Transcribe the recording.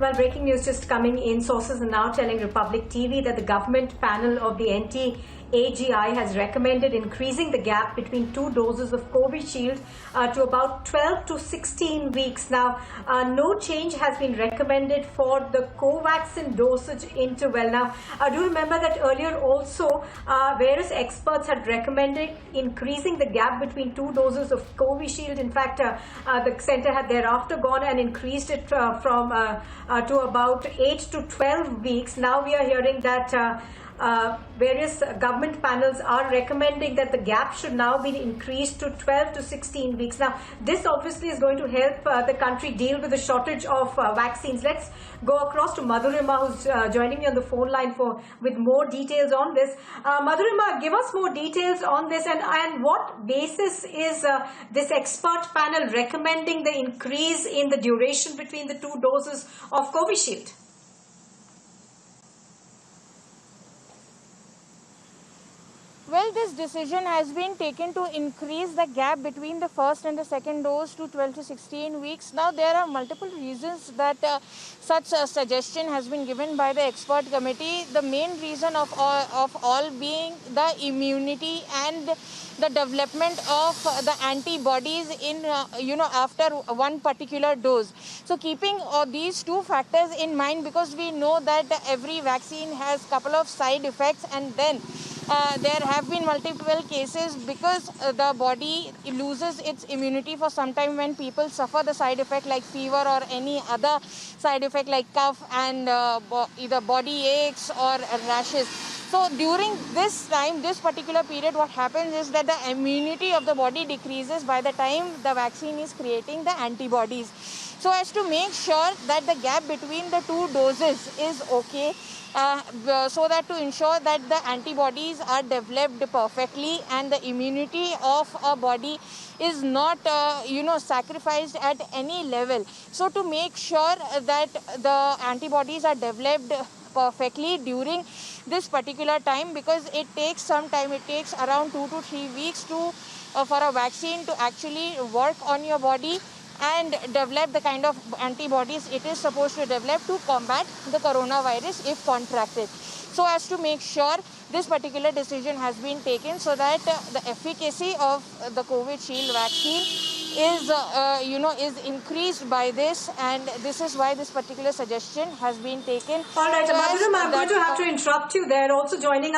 Well, breaking news just coming in. Sources are now telling Republic TV that the government panel of the NT-AGI has recommended increasing the gap between two doses of Covishield to about 12 to 16 weeks. Now, no change has been recommended for the Covaxin dosage interval. Now, do remember that earlier also various experts had recommended increasing the gap between two doses of Covishield. In fact, the centre had thereafter gone and increased it from to about 8 to 12 weeks. Now we are hearing that various government panels are recommending that the gap should now be increased to 12 to 16 weeks. Now, this obviously is going to help the country deal with the shortage of vaccines. Let's go across to Madhurima, who's joining me on the phone line with more details on this. Madhurima, give us more details on this, and what basis is this expert panel recommending the increase in the duration between the two doses of Covishield? Well, this decision has been taken to increase the gap between the first and the second dose to 12 to 16 weeks. Now, there are multiple reasons that such a suggestion has been given by the expert committee. The main reason of all being the immunity and the development of the antibodies in, after one particular dose. So, keeping these two factors in mind, because we know that every vaccine has a couple of side effects, and then there have been multiple cases because the body loses its immunity for some time when people suffer the side effect like fever or any other side effect like cough and either body aches or rashes. So during this time, this particular period, what happens is that the immunity of the body decreases by the time the vaccine is creating the antibodies. So as to make sure that the gap between the two doses is okay, so that to ensure that the antibodies are developed perfectly and the immunity of a body is not, sacrificed at any level. So to make sure that the antibodies are developed perfectly during this particular time, because it takes some time, it takes around 2 to 3 weeks to for a vaccine to actually work on your body and develop the kind of antibodies it is supposed to develop to combat the coronavirus if contracted. So as to make sure this particular decision has been taken so that the efficacy of the Covishield vaccine is increased by this, and this is why this particular suggestion has been taken. All right, Madhurima, I'm going to have to interrupt you there. Also joining